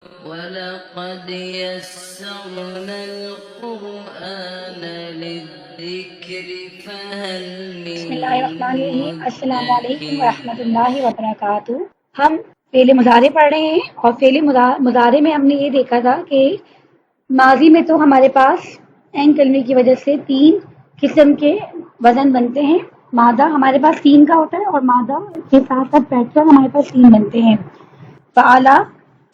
وَلَقَدْ يَسَّرْنَا الْقُرْآنَ لِلذِّكْرِ فَهَلْ مِن بسم اللہ الرحمن الرحیم، السلام علیکم مُدَّکِرٍ۔ ورحمۃ اللہ وبرکاتہ۔ ہم فعل مضارع پڑھ رہے ہیں، اور فعل مضارع میں ہم نے یہ دیکھا تھا کہ ماضی میں تو ہمارے پاس عین کلمے کی وجہ سے 3 قسم کے وزن بنتے ہیں۔ مادہ ہمارے پاس 3 کا ہوتا ہے، اور مادہ کے ساتھ ساتھ پیٹرن ہمارے پاس 3 بنتے ہیں: فعلا،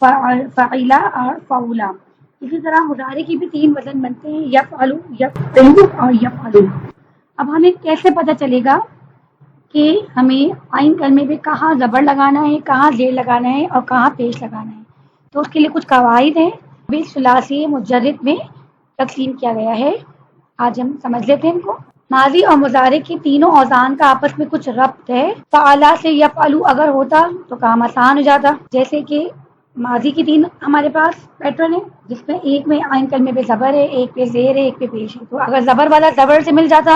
فعیلا اور فعولا۔ اسی طرح مضارع کی بھی 3 وزن بنتے ہیں: یفعلو، یفعلو اور یفعلو۔ اب ہمیں کیسے پتہ چلے گا کہ ہمیں عین کلمے پہ کہاں زبر لگانا ہے، کہاں زیر لگانا ہے اور کہاں پیش لگانا ہے؟ تو اس کے لیے کچھ قواعد ہیں، بھی ثلاثی مجرد میں تقسیم کیا گیا ہے۔ آج ہم سمجھ لیتے ہیں ان کو۔ ماضی اور مضارع کی تینوں اوزان کا آپس میں کچھ ربط ہے۔ فعلا سے یفعلو اگر ہوتا تو کام آسان ہو جاتا، جیسے کہ ماضی کی 3 ہمارے پاس پیٹرن ہے، جس میں ایک میں عین کلمے پہ زبر ہے، ایک پہ زیر ہے، ایک پہ پیش ہے۔ تو اگر زبر والا زبر سے مل جاتا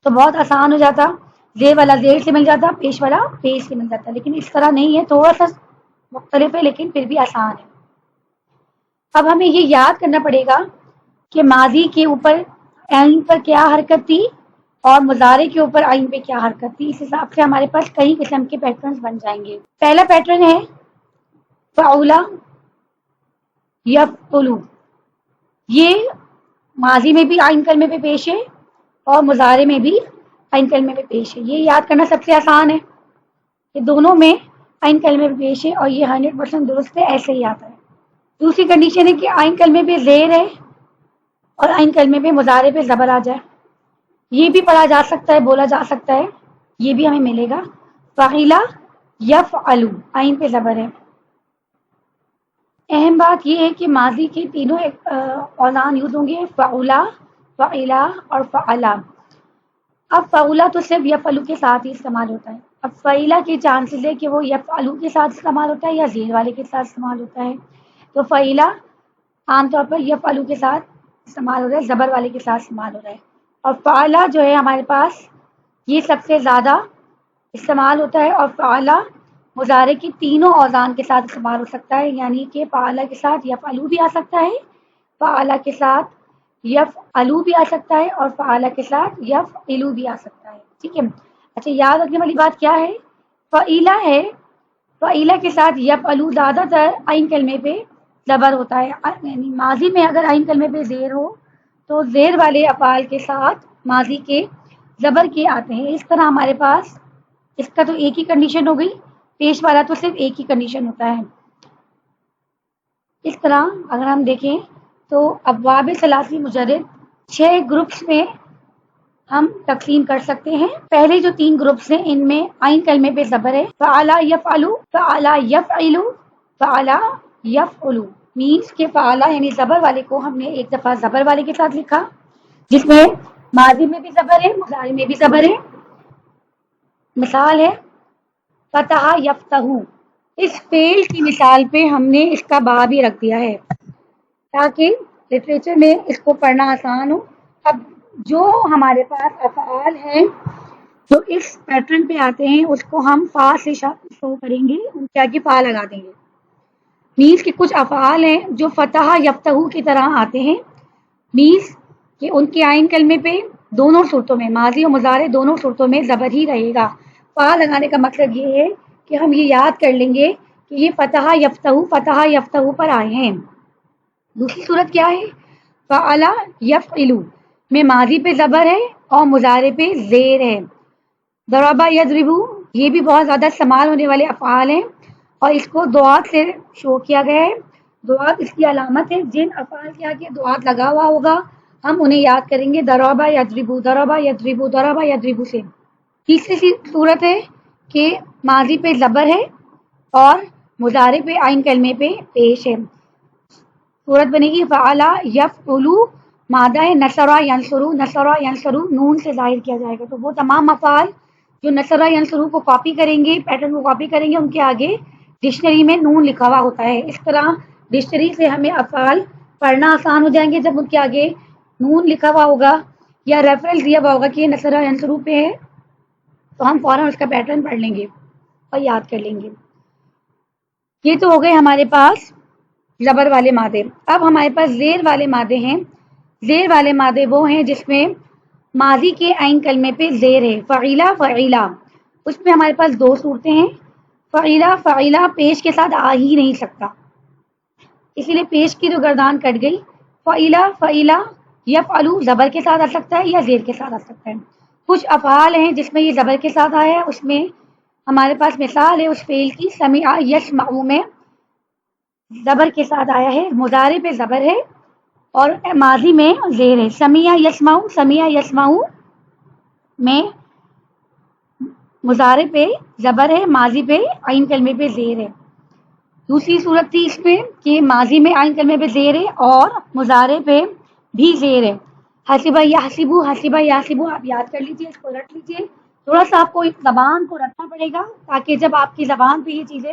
تو بہت آسان ہو جاتا، زیر والا زیر سے مل جاتا، پیش والا پیش سے مل جاتا، لیکن اس طرح نہیں ہے، تھوڑا سا مختلف ہے لیکن پھر بھی آسان ہے۔ اب ہمیں یہ یاد کرنا پڑے گا کہ ماضی کے اوپر عین پر کیا حرکت تھی اور مضارع کے اوپر عین پہ کیا حرکت تھی۔ اس حساب سے ہمارے پاس کئی قسم کے پیٹرنز بن جائیں گے۔ پہلا پیٹرن ہے فعولا یفعلو۔ یہ ماضی میں بھی عین کلمے پہ پیش ہے اور مضارع میں بھی عین کلمے پہ پیش ہے۔ یہ یاد کرنا سب سے آسان ہے کہ دونوں میں عین کلمے پہ پیش ہے، اور یہ 100% درست ہے، ایسے ہی آتا ہے۔ دوسری کنڈیشن ہے کہ عین کلمے پہ زیر ہے اور عین کلمے پہ مضارع پہ زبر آ جائے۔ یہ بھی پڑھا جا سکتا ہے، بولا جا سکتا ہے، یہ بھی ہمیں ملے گا۔ فعلا یفعلو، عین پہ زبر ہے۔ اہم بات یہ ہے کہ ماضی کے تینوں اوزان یوز ہوں گے: فعلا، فعلا اور فعلا۔ اب فعلا تو صرف یفعلو کے ساتھ ہی استعمال ہوتا ہے۔ اب فعلا کے چانسز ہے کہ وہ یفعلو کے ساتھ استعمال ہوتا ہے یا زیر والے کے ساتھ استعمال ہوتا ہے۔ تو فعلا عام طور پر یفعلو کے ساتھ استعمال ہو رہا ہے، زبر والے کے ساتھ استعمال ہو رہا ہے۔ اور فعلا جو ہے ہمارے پاس یہ سب سے زیادہ استعمال ہوتا ہے، اور فعلا مضارع کی تینوں اوزان کے ساتھ استعمال ہو سکتا ہے، یعنی کہ فعلا کے ساتھ یفعلو بھی آ سکتا ہے، فعلا کے ساتھ یفعلو بھی آ سکتا ہے، اور فعلا کے ساتھ یفعلو بھی آ سکتا ہے۔ ٹھیک ہے۔ اچھا، یاد رکھنے والی بات کیا ہے؟ فعلا ہے، فعلا کے ساتھ یفعلو زیادہ تر عین کلمے پہ زبر ہوتا ہے، یعنی ماضی میں اگر عین کلمے پہ زیر ہو تو زیر والے افعال کے ساتھ ماضی کے زبر کے آتے ہیں۔ اس طرح ہمارے پاس اس کا تو ایک ہی کنڈیشن ہو گئی، پیش والا تو صرف ایک ہی کنڈیشن ہوتا ہے۔ اس طرح اگر ہم دیکھیں تو ابواب ثلاثی مجرد 6 گروپس میں ہم تقسیم کر سکتے ہیں۔ پہلے جو 3 گروپس ہیں ان میں عین کلمے پہ زبر ہے: فعلا یفعلو، فعلا یفعلو، فعلا یفعلو۔ مینس کہ فعلا یعنی زبر والے کو ہم نے ایک دفعہ زبر والے کے ساتھ لکھا، جس میں ماضی میں بھی زبر ہے، مضارع میں بھی زبر ہے۔ مثال ہے فتح یفتح، اس فعل کی مثال پہ ہم نے اس کا با بھی رکھ دیا ہے تاکہ لٹریچر میں اس کو پڑھنا آسان ہو۔ اب جو ہمارے پاس افعال ہیں جو اس پیٹرن پہ آتے ہیں اس کو ہم فا سے شو کریں گے، ان کے آگے فا لگا دیں گے۔ مینس کہ کچھ افعال ہیں جو فتح یفتح کی طرح آتے ہیں، مینس کہ ان کے عین کلمے پہ دونوں صورتوں میں، ماضی اور مضارع دونوں صورتوں میں زبر ہی رہے گا۔ فا لگانے کا مقصد یہ ہے کہ ہم یہ یاد کر لیں گے کہ یہ فتح یفتح پر آئے ہیں۔ دوسری صورت کیا ہے؟ فعلا یفعلو میں ماضی پہ زبر ہے اور مضارع پہ زیر ہے۔ ضربا یضربو، یہ بھی بہت زیادہ استعمال ہونے والے افعال ہیں، اور اس کو دعات سے شو کیا گیا ہے۔ دعات اس کی علامت ہے، جن افعال کے آگے دعات لگا ہوا ہوگا ہم انہیں یاد کریں گے ضربا یضربو، ضربا یضربو، ضربا یضربو سے۔ تیسری صورت ہے کہ ماضی پہ زبر ہے اور مضارع پہ عین کلمے پہ پیش ہے۔ صورت بنے گی فعلا یفعلو، مادہ ہے نصرا ینصرو، نصرا ینصرو نون سے ظاہر کیا جائے گا۔ تو وہ تمام افعال جو نصرا ینصرو کو کاپی کریں گے، پیٹرن کو کاپی کریں گے، ان کے آگے ڈکشنری میں نون لکھا ہوا ہوتا ہے۔ اس طرح ڈکشنری سے ہمیں افعال پڑھنا آسان ہو جائیں گے جب ان کے آگے نون لکھا ہوا ہوگا یا ریفرنس دیا ہوا ہوگا کہ یہ نصرا ینصرو پہ ہے، تو ہم فوراً اس کا پیٹرن پڑھ لیں گے اور یاد کر لیں گے۔ یہ تو ہو گئے ہمارے پاس زبر والے مادے. اب ہمارے پاس زیر والے مادے ہیں. زیر والے مادے وہ ہیں جس میں ماضی کے عین کلمے پہ زیر ہے. فعیلا فعیلا، اس میں ہمارے پاس دو صورتیں ہیں. فعیلا فعیلا پیش کے ساتھ آ ہی نہیں سکتا، اسی لیے پیش کی تو گردان کٹ گئی. فعیلا فعیلا یفعلو زبر کے ساتھ آ سکتا ہے یا زیر کے ساتھ آ سکتا ہے. کچھ افعال ہیں جس میں یہ زبر کے ساتھ آیا ہے. اس میں ہمارے پاس مثال ہے اس فعل کی، سمع یسمع میں زبر کے ساتھ آیا ہے، مضارع پہ زبر ہے اور ماضی میں زیر ہے. سمع یسمع میں مضارع پہ زبر ہے، ماضی پہ عین کلمے پہ زیر ہے. دوسری صورت تھی اس میں کہ ماضی میں عین کلمے پہ زیر ہے اور مضارع پہ بھی زیر ہے. حسبہ یحسبو، حسبہ یحسبو آپ یاد کر لیجیے، اس کو رٹ لیجیے. تھوڑا سا آپ کو زبان کو رٹنا پڑے گا تاکہ جب آپ کی زبان پہ یہ چیزیں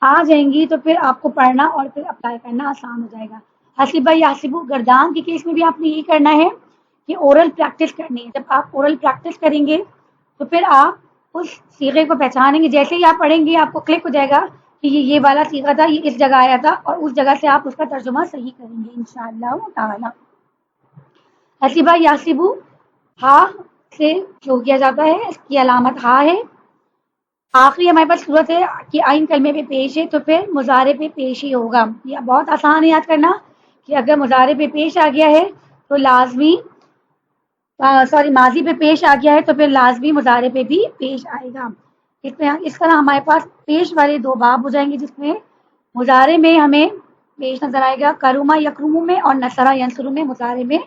آ جائیں گی تو پھر آپ کو پڑھنا اور پھر اپلائی کرنا آسان ہو جائے گا. حسبہ یحسبو گردان کے کیس میں بھی آپ نے یہ کرنا ہے کہ اورل پریکٹس کرنی ہے. جب آپ اورل پریکٹس کریں گے تو پھر آپ اس صیغے کو پہچانیں گے. جیسے ہی آپ پڑھیں گے آپ کو کلک ہو جائے گا کہ یہ والا صیغہ تھا، یہ اس جگہ آیا تھا اور اس جگہ سے آپ اس کا ترجمہ صحیح کریں گے انشاءاللہ تعالی. حسبہ یحسبو ہا سے شروع کیا جاتا ہے، اس کی علامت ہا ہے. آخری ہمارے پاس صورت ہے کہ عین کلمے پہ پیش ہے تو پھر مضارع پہ پیش ہی ہوگا. یہ بہت آسان ہے یاد کرنا کہ اگر مضارع پہ پیش آ گیا ہے تو لازمی ماضی پہ پیش آ گیا ہے تو پھر لازمی مضارع پہ بھی پیش آئے گا. اس طرح ہمارے پاس پیش والے دو باب ہو جائیں گے جس میں مضارع میں ہمیں پیش نظر آئے گا کرما یکرمو میں، اور نصرہ ینصرو میں مضارع میں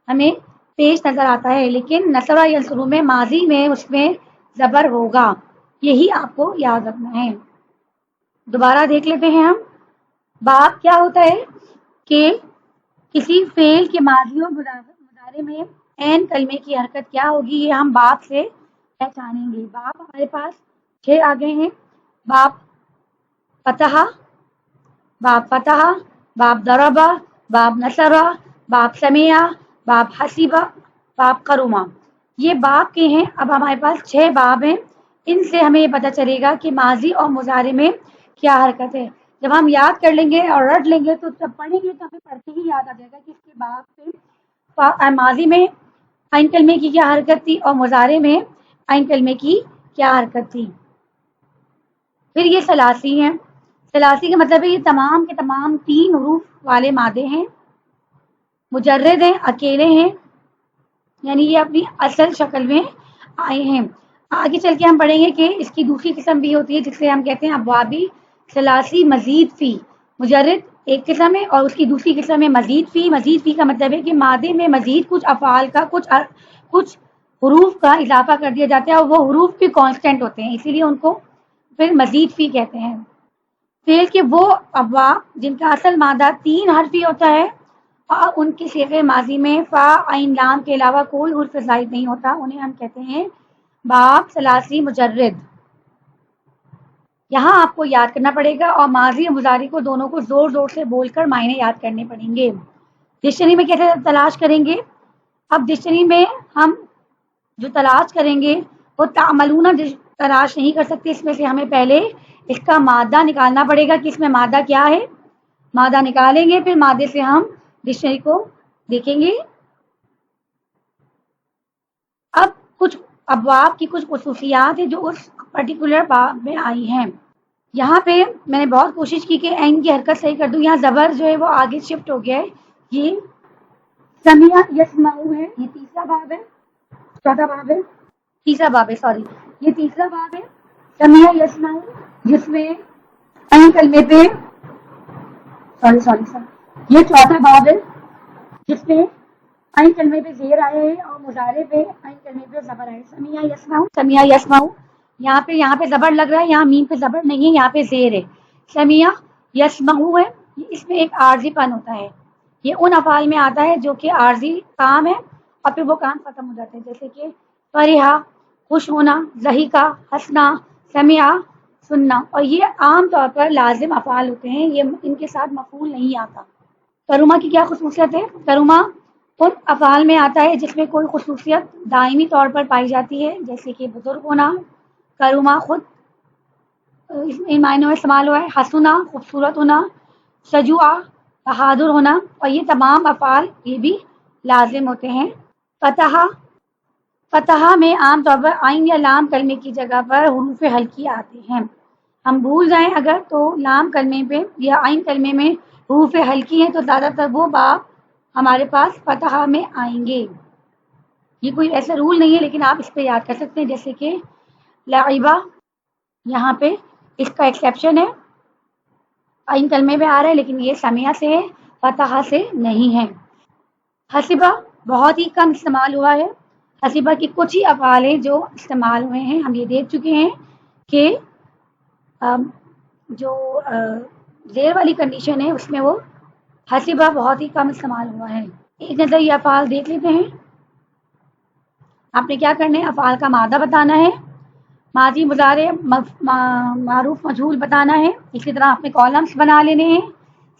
ہمیں پیش نظر آتا ہے. لیکن نصرہ ینصرو میں ماضی میں اس میں زبر ہوگا، یہی آپ کو یاد رکھنا ہے. دوبارہ دیکھ لیتے ہیں ہم. باب کیا ہوتا ہے کہ کسی فعل کے ماضی اور مضارع میں عین کلمے کی حرکت کیا ہوگی، یہ ہم باب سے پہچانیں گے. باب ہمارے پاس 6 آ گئے ہیں. باب فتح، باب فتح، باب ضربہ، باب نصرہ، باب سمع، باب حسبہ، باب کرما. یہ باب کے ہیں. اب ہمارے پاس 6 باب ہیں. ان سے ہمیں یہ پتہ چلے گا کہ ماضی اور مضارع میں کیا حرکت ہے. جب ہم یاد کر لیں گے اور رٹ لیں گے تو جب پڑھیں گے تو ہمیں پڑھتے ہی یاد آ جائے گا کہ اس کے باب سے ماضی میں عین کلمے کی کیا حرکت تھی اور مضارع میں عین کلمے کی کیا حرکت تھی. پھر یہ ثلاثی ہیں. ثلاثی کا مطلب ہے یہ تمام کے تمام 3 حروف والے مادے ہیں، مجرد ہیں، اکیلے ہیں، یعنی یہ اپنی اصل شکل میں آئے ہیں. آگے چل کے ہم پڑھیں گے کہ اس کی دوسری قسم بھی ہوتی ہے جسے ہم کہتے ہیں ابوابی. ثلاثی مزید فی، مجرد ایک قسم ہے اور اس کی دوسری قسم ہے مزید فی. مزید فی کا مطلب ہے کہ مادے میں مزید کچھ افعال کا کچھ حروف کا اضافہ کر دیا جاتا ہے اور وہ حروف بھی کانسٹنٹ ہوتے ہیں، اسی لیے ان کو پھر مزید فی کہتے ہیں. فعل کے وہ ابواب جن کا اصل مادہ 3 حرفی ہوتا ہے اور ان کی صیغہ ماضی میں فا عین لام کے علاوہ کوئی حرف زائد نہیں ہوتا، انہیں ہم کہتے ہیں باب ثلاثی مجرد. یہاں آپ کو یاد کرنا پڑے گا اور ماضی اور مضارع کو دونوں کو زور زور سے بول کر معنی یاد کرنے پڑیں گے. ڈکشنری میں کیسے تلاش کریں گے؟ اب ڈکشنری میں ہم جو تلاش کریں گے وہ تعملون تلاش نہیں کر سکتے. اس میں سے ہمیں پہلے اس کا مادہ نکالنا پڑے گا کہ اس میں مادہ کیا ہے. مادہ نکالیں گے پھر مادے سے ہم ڈکشنری کو دیکھیں گے. اب کچھ ابواب کی کچھ خصوصیات ہیں جو اس پرٹیکولر باب میں آئی ہیں. یہاں پہ میں نے بہت کوشش کی کہ عین کی حرکت صحیح کر دوں. یہاں زبر جو ہے وہ آگے شفٹ ہو گیا ہے. یہ سمع یسمع ہے، یہ تیسرا باب ہے، چوتھا باب ہے، تیسرا باب ہے، سوری یہ تیسرا باب ہے. سمع یسمع جس میں عین کلمے پہ یہ چوتھا باب ہے جس میں عین کلمے پہ زیر آیا ہے اور مضارع پہ عین کلمے پہ زبر آیا ہے. سمع یسمع، سمع یسمع یہاں پہ زبر لگ رہا ہے، یہاں میم پہ زبر نہیں ہے، یہاں پہ زیر ہے. سمع یسمع ہے، اس میں ایک عارضی پن ہوتا ہے. یہ ان افعال میں آتا ہے جو کہ عارضی کام ہے اور پھر وہ کام ختم ہو جاتے ہیں، جیسے کہ فرحہ خوش ہونا، ضحکہ ہنسنا، سمع سننا. اور یہ عام طور پر لازم افعال ہوتے ہیں، یہ ان کے ساتھ مفعول نہیں آتا. کرما کی کیا خصوصیت ہے؟ کرما ان افعال میں آتا ہے جس میں کوئی خصوصیت دائمی طور پر پائی جاتی ہے، جیسے کہ بزرگ ہونا. کرما خود ان معنوں میں استعمال ہوا ہے. حسنا خوبصورت ہونا، شجوع بہادر ہونا، اور یہ تمام افعال یہ بھی لازم ہوتے ہیں۔ فتح، فتح میں عام طور پر عین یا لام کلمے کی جگہ پر حروف ہلکی آتے ہیں۔ ہم بھول جائیں اگر تو لام کلمے پہ یا عین کلمے میں حروف ہلکی ہیں تو زیادہ تر وہ باب ہمارے پاس فتح میں آئیں گے۔ یہ کوئی ایسا رول نہیں ہے لیکن آپ اس پہ یاد کر سکتے ہیں، جیسے کہ لعبہ، یہاں پہ اس کا ایکسیپشن ہے، عین کلمے میں آ رہا ہے لیکن یہ سمیہ سے ہے، فتح سے نہیں ہے۔ حسبہ بہت ہی کم استعمال ہوا ہے۔ حسبہ کی کچھ ہی افعال ہیں جو استعمال ہوئے ہیں، ہم یہ دیکھ چکے ہیں کہ جو زیر والی کنڈیشن ہے اس میں وہ حسبہ بہت ہی کم استعمال ہوا ہے۔ ایک نظر یہ افعال دیکھ لیتے ہیں۔ آپ نے کیا کرنا ہے، افعال کا مادہ بتانا ہے، ماضی مضارع معروف مجہول بتانا ہے، اسی طرح آپ نے کالمس بنا لینے ہیں،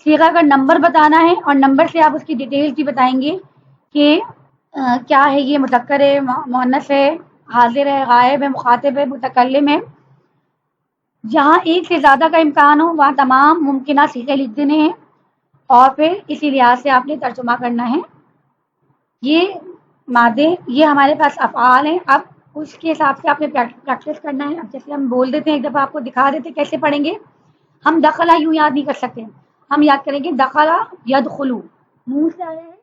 صیغہ کا نمبر بتانا ہے، اور نمبر سے آپ اس کی ڈیٹیلز بھی بتائیں گے کہ کیا ہے، یہ مذکر ہے، مؤنث ہے، حاضر ہے، غائب ہے، مخاطب ہے، متکلم ہے۔ جہاں ایک سے زیادہ کا امکان ہو وہاں تمام ممکنہ صیغے لکھ دینے ہیں، اور پھر اسی لحاظ سے آپ نے ترجمہ کرنا ہے۔ یہ مادے، یہ ہمارے پاس افعال ہیں، اب اس کے حساب سے آپ نے پریکٹس کرنا ہے۔ اب جیسے ہم بول دیتے ہیں، ایک دفعہ آپ کو دکھا دیتے کیسے پڑھیں گے۔ ہم دخلا یوں یاد نہیں کر سکتے، ہم یاد کریں گے دخلا یدخلو، منہ سے آیا ہے،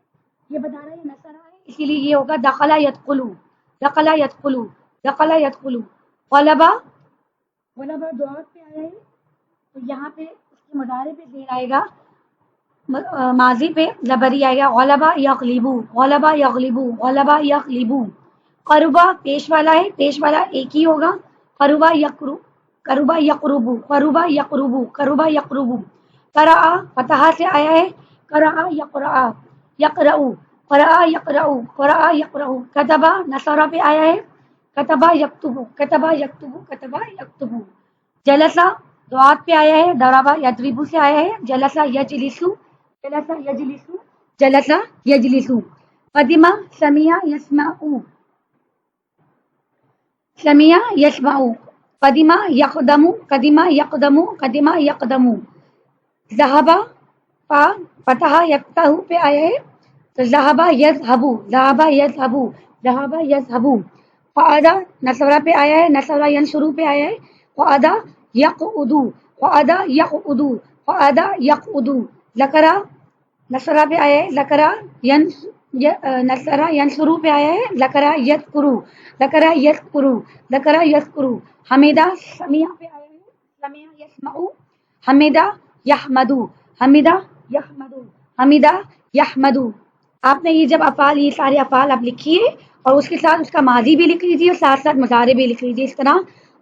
یہ بتا رہا ہے یہ نثر ہے، اسی لیے یہ ہوگا دخلا یدخلو، دخلا یدخلو، دخلا یدخلو۔ غلبہ، غلبہ دعات پہ آیا ہے تو یہاں پہ اس کے مضارع پہ زیر آئے گا، ماضی پہ زبری آئے گا، غلبہ یغلبو، غلبہ یغلبو، غلبہ یغلبو۔ قربہ پیش والا ہے، پیش والا ایک ہی ہوگا، قربہ یقرب، قربہ یقربو، قربہ یقربو، قربہ یقربو۔ قرأ فتح سے آیا ہے، قرأ یقرأ، یقرأو، قرأ یقرأو، قرأ یقرأو۔ کتبہ نصرہ پہ آیا ہے، کتبہ یکتبو، کتبہ یکتبو، کتبہ یکتبو۔ جلسہ دعات پہ آیا ہے، ضربہ یضربو سے آیا ہے، جلسہ یجلسو، جلسہ یجلسو، جلسہ یجلسو۔ قدمہ سمع یسمعو، سمع یسمعو۔ قدمہ یقدمو، قدمہ یقدمو، قدمہ یقدمو۔ ذہبہ پا فتح یفتح پہ آیا ہے تو ذہبہ یذہبو، ذہبہ یذہبو، ذہبہ یذہبو۔ قعدہ نصرہ پہ آیا ہے، نصرہ ینصرو پہ آیا ہے، قعدہ یقعدو، قعدہ یقعدو، قعدہ یقعدو۔ ذکرہ نصرہ پہ آیا ہے، ذکرہ نصرہ ینصرو پہ آیا ہے، ذکرہ یذکرو، ذکرہ یذکرو، ذکرہ یذکرو۔ حمیدہ سمیع پہ آیا ہے، سمیع یسمعو، حمیدہ یحمدو، حمیدہ یحمدو، حمیدہ یحمدو۔ آپ نے یہ جب افعال، یہ سارے افعال آپ لکھیے اور اس کے ساتھ اس کا ماضی بھی لکھ لیجیے اور ساتھ ساتھ مضارع بھی لکھ لیجیے اس طرح،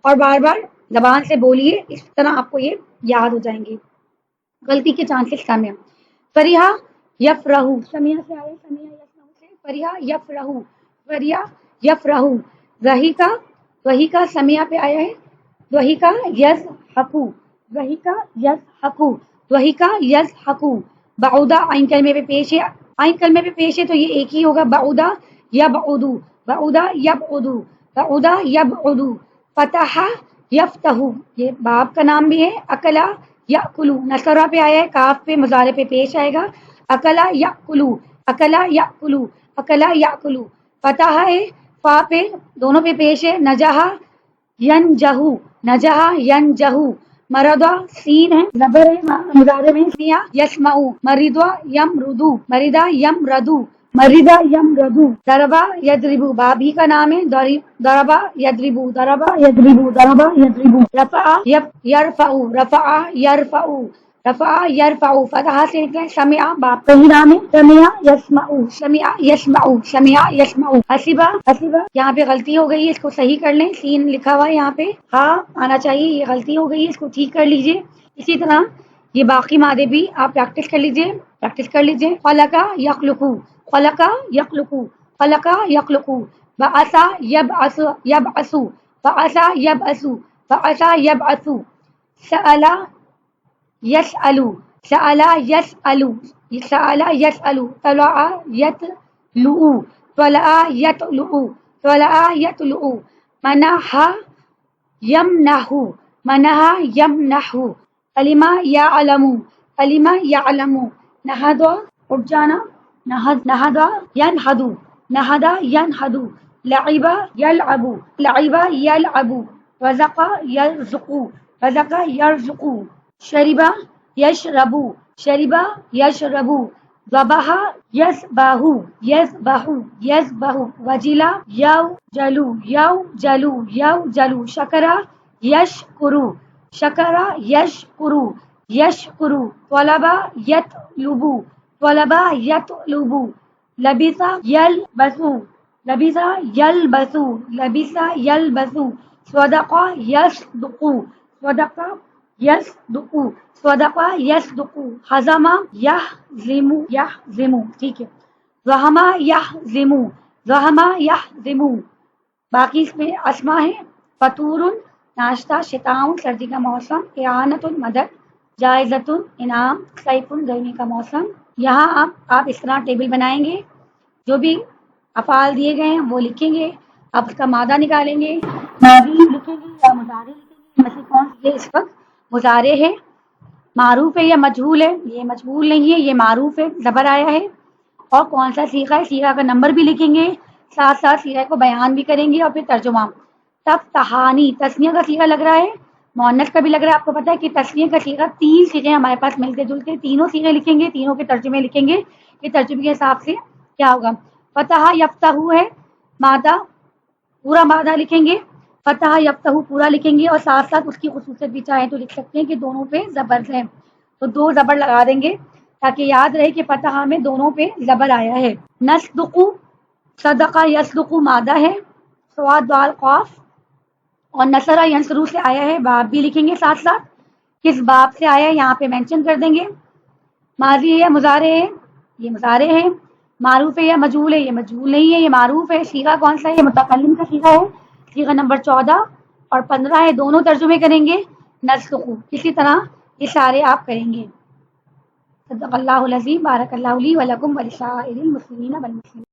اور بار بار زبان سے بولیے، اس طرح آپ کو یہ یاد ہو جائیں گے، غلطی کے چانسز کم ہیں۔ فریحہ یفرحو، سمیع سے آئے، سمیع یسمعو سے، فریحہ یفرحو، فریحہ یفرحو۔ ضحیکہ، ضحیکہ سمیع پہ آیا ہے، ضحیکہ یضحکو، ضحیکہ یضحکو، ضحیکہ یضحکو۔ بعودہ عین کلمے پہ پیش ہے، عین کلمے پہ پیش ہے تو یہ ایک ہی ہوگا، بعودہ یبعدو، بعودہ یبعدو، بعودہ یبعدو۔ فتح یفتح، یہ باب کا نام بھی ہے۔ اکلا یاکلو، نصرہ پہ آیا ہے، کاف پہ مضارع پہ پیش آئے گا، اکلا یاکلو، اکلا یاکلو، اکلا یاکلو۔ فتح ہے، فا پہ دونوں پہ پیش ہے، نجح ینجحو، نجح ینجحو۔ مرضہ سین ہے، زبر ہے، مضارع میں سمع یسمعو، مریضہ یمرضو، مریضہ یمرضو، مریضہ یمرضو۔ ضربہ یضربو، باب ہی کا نام ہے، ضربہ یضربو، ضربہ یضربو، ضربہ یضربو۔ رفع یرفع، رفع یرفع، رفع یرفع۔ فتح سے نکلے، سمع باب کا ہی نام ہے، سمع یسمعو، سمع یسمعو، سمع یسمعو۔ حسبہ، حسبہ یہاں پہ غلطی ہو گئی ہے، اس کو صحیح کر لیں، سین لکھا ہوا ہے یہاں پہ، ہاں آنا چاہیے، یہ غلطی ہو گئی ہے، اس کو ٹھیک کر لیجئے۔ اسی طرح یہ باقی مادے بھی آپ پریکٹس کر لیجئے، پریکٹس کر لیجئے۔ خلق یخلقو، خلق یخلقو، خلق یخلقو۔ بعث یبعث، یبعث، بعث یبعث، بعث یبعث۔ سأل یسأل، سأل یسأل، سأل یسأل۔ طلع یطلع، طلع یطلع، طلع یطلع۔ منح یمنح، منح یمنح۔ علم یعلم، علم یعلم، نہد اٹھ جانا، نہد ینہد، نہد ینہد، لعب یلعب، لعب یلعب، رزق یرزق، رزق یرزق، شرب یشرب، شرب یشرب، ذبح یذبح، یذبح یذبح، وجل یوجل، یوجل یوجل، شکر یشکر، شکر یشکر، یشکر، طلب یطلب، طلب یطلب، لبس یلبس، لبس یلبس، لبس یلبس، صدق یصدق، صدق یصدق، صدق یصدق، حزم یحزم، یحزم، ٹھیک ہے، زحم یحزم، زحم یحزم، باقی اس میں اسما ہے، فطور ناشتہ، شتاء سردی کا موسم، اعانۃ مدد، جائزۃ انعام، صیف گرمی کا موسم۔ یہاں آپ اس طرح ٹیبل بنائیں گے، جو بھی افعال دیے گئے ہیں وہ لکھیں گے، آپ اس کا مادہ نکالیں گے، ماضی لکھیں گے یا مضارع لکھیں گے، مثلا کون یہ اس وقت مضارع ہے، معروف ہے یا مجہول ہے، یہ مجہول نہیں ہے، یہ معروف ہے، زبر آیا ہے، اور کون سا صیغہ ہے، صیغہ کا نمبر بھی لکھیں گے، ساتھ ساتھ صیغہ کو بیان بھی کریں گے، اور پھر ترجمہ۔ تفتحانی تسنیہ کا صیغہ لگ رہا ہے، مؤنث کا بھی لگ رہا ہے، آپ کو پتا ہے کہ تسنیہ کا صیغہ 3 صیغے ہمارے پاس ملتے جلتے، تینوں صیغے لکھیں گے، تینوں کے ترجمے لکھیں گے کہ ترجمے کے حساب سے کیا ہوگا۔ فتح یفتح ہے مادہ، پورا مادہ لکھیں گے، فتح یفتح پورا لکھیں گے، اور ساتھ ساتھ اس کی خصوصیت بھی چاہیں تو لکھ سکتے ہیں کہ دونوں پہ زبر ہے، تو 2 زبر لگا دیں گے تاکہ یاد رہے کہ فتح میں دونوں پہ زبر آیا ہے۔ نصدق، صدقہ یصدق مادہ ہے، صاد دال قاف، اور نصرہ ینصرو سے آیا ہے، باب بھی لکھیں گے ساتھ ساتھ، کس باب سے آیا ہے یہاں پہ مینشن کر دیں گے، ماضی ہے یا مضارع ہے، یہ مضارع ہے، معروف ہے یا مجہول ہے، یہ مجہول نہیں ہے، یہ معروف ہے، صیغہ کون سا ہے، یہ متکلم کا صیغہ ہے، صیغہ نمبر 14 اور 15 ہے، دونوں ترجمے کریں گے، نسخ، اسی طرح یہ سارے آپ کریں گے۔ صدق اللہ العظیم، بارک اللہ لی ولکم ولسائر المسلمین والمسلمات۔